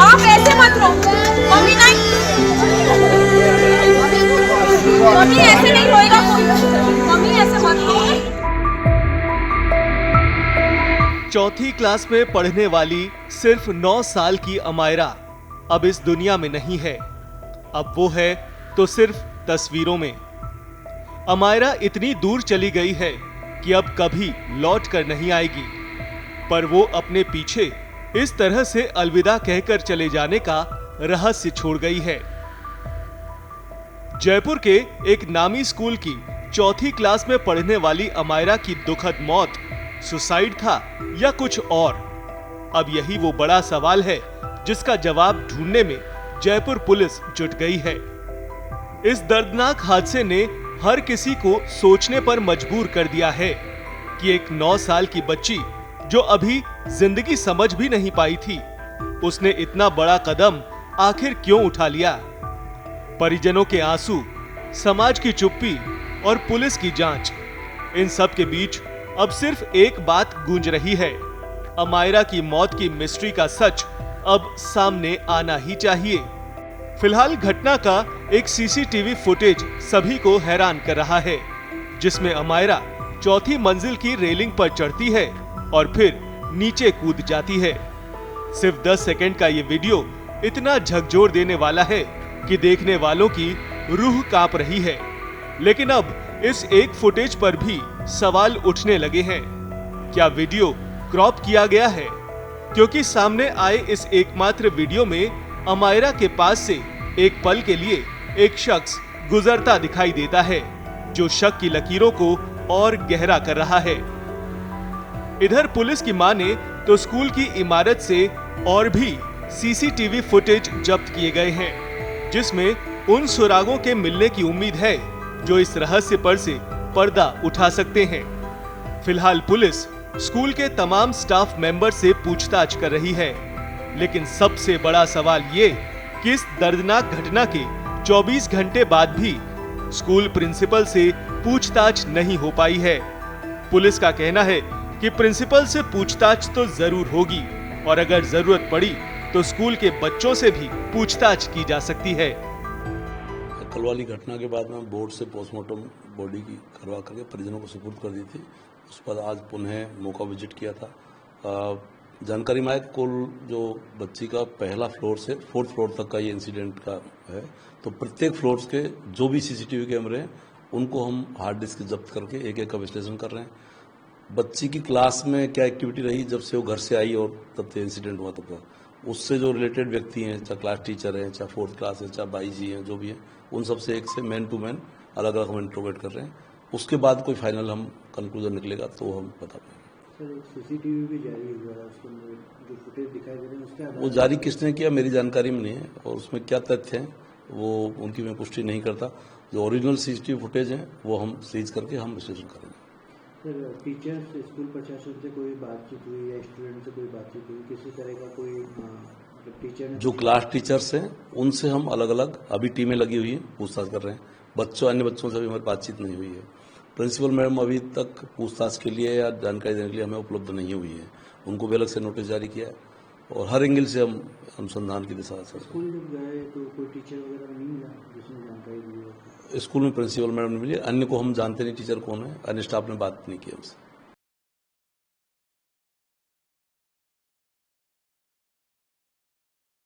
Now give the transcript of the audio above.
आप ऐसे मत रो। मम्मी नहीं, मम्मी ऐसे नहीं रोएगा कोई। मम्मी ऐसे मत रो। चौथी क्लास में पढ़ने वाली सिर्फ 9 साल की अमायरा अब इस दुनिया में नहीं है। अब वो है तो सिर्फ तस्वीरों में। अमायरा इतनी दूर चली गई है कि अब कभी लौट कर नहीं आएगी, पर वो अपने पीछे इस तरह से अलविदा कहकर चले जाने का रहस्य छोड़ गई है। जयपुर के एक नामी स्कूल की चौथी क्लास में पढ़ने वाली अमायरा की दुखद मौत सुसाइड था या कुछ और? अब यही वो बड़ा सवाल है जिसका जवाब ढूंढने में जयपुर पुलिस जुट गई है। इस दर्दनाक हादसे ने हर किसी को सोचने पर मजबूर कर दिया है कि एक 9 साल की बच्ची जो अभी जिंदगी समझ भी नहीं पाई थी, उसने इतना बड़ा कदम आखिर क्यों उठा लिया? परिजनों के आंसू, समाज की चुप्पी और पुलिस की जांच, इन सब के बीच अब सिर्फ एक बात गूंज रही है। अमायरा की मौत की मिस्ट्री का सच अब सामने आना ही चाहिए। फिलहाल घटना का एक सीसीटीवी फुटेज सभी को हैरान कर रहा है, जिसमें अमायरा चौथी मंजिल की रेलिंग पर चढ़ती है और फिर नीचे कूद जाती है। सिर्फ 10 सेकंड का ये वीडियो इतना झकझोर देने वाला है कि देखने वालों की रूह कांप रही है। लेकिन अब इस एक फुटेज पर भी सवाल उठने लगे हैं। क्या वीडियो क्रॉप किया गया है? क्योंकि सामने आए इस एकमात्र वीडियो में अमायरा के पास से एक पल के लिए एक शख्स गुजरता दिखाई देता है, जो शक की लकीरों को और गहरा कर रहा है। इधर पुलिस की माने तो स्कूल की इमारत से और भी सीसीटीवी फुटेज जब्त किए गए हैं, जिसमें उन सुरागों के मिलने की उम्मीद है जो इस रहस्य पर से पर्दा उठा सकते हैं। फिलहाल पुलिस स्कूल के तमाम स्टाफ मेंबर से पूछताछ कर रही है, लेकिन सबसे बड़ा सवाल ये कि इस दर्दनाक घटना के 24 घंटे बाद भी स्कूल प्रिंसिपल से पूछताछ नहीं हो पाई है। पुलिस का कहना है कि प्रिंसिपल से पूछताछ तो जरूर होगी और अगर जरूरत पड़ी तो स्कूल के बच्चों से भी पूछताछ की जा सकती है। कल वाली घटना के बाद में बोर्ड से पोस्टमार्टम बॉडी की करवा करके परिजनों को सुपुर्द कर दी थी। उस पर आज पुनः मौका विजिट किया था। जानकारी में आया कुल जो बच्ची का पहला फ्लोर से 4th फ्लोर तक का ये इंसिडेंट का है, तो प्रत्येक फ्लोर के जो भी सीसीटीवी कैमरे हैं उनको हम हार्ड डिस्क जब्त करके एक एक का विश्लेषण कर रहे हैं। बच्ची की क्लास में क्या एक्टिविटी रही जब से वो घर से आई और तब से इंसिडेंट हुआ तब तक, उससे जो रिलेटेड व्यक्ति हैं, चाहे क्लास टीचर हैं, चाहे 4th क्लास है, चाहे बाई जी हैं, जो भी हैं, उन सब से एक से मैन टू मैन अलग अलग हम इंट्रोगेट कर रहे हैं। उसके बाद कोई फाइनल हम कंक्लूजन निकलेगा तो हम बता पाएंगे। सर सीसीटीवी भी जारी हुआ है, उसके अंदर जो फुटेज दिखाई दे रहे हैं उसके वो जारी किसने किया मेरी जानकारी में नहीं है, और उसमें क्या तथ्य हैं वो उनकी मैं पुष्टि नहीं करता। जो ओरिजिनल सीसीटीवी फुटेज हैं वो हम सीज करके हम विश्लेषण करेंगे। सर टीचर से, स्कूल प्रशासन से कोई बातचीत हुई या स्टूडेंट से कोई बातचीत हुई, किसी तरह का कोई टीचर? जो क्लास टीचर्स हैं उनसे हम अलग अलग अभी टीमें लगी हुई हैं, पूछताछ कर रहे हैं। अन्य बच्चों से भी हमारी बातचीत नहीं हुई है। प्रिंसिपल मैडम अभी तक पूछताछ के लिए या जानकारी देने के लिए हमें उपलब्ध नहीं हुई है। उनको भी अलग से नोटिस जारी किया है और हर एंगल से हम अनुसंधान की दिशा से। स्कूल जब गए तो कोई टीचर वगैरह नहीं मिला जिसने जानकारी दी हो? स्कूल में प्रिंसिपल मैडम ने मिली, अन्य को हम जानते नहीं टीचर कौन है, अन्य स्टाफ ने बात नहीं की हमसे।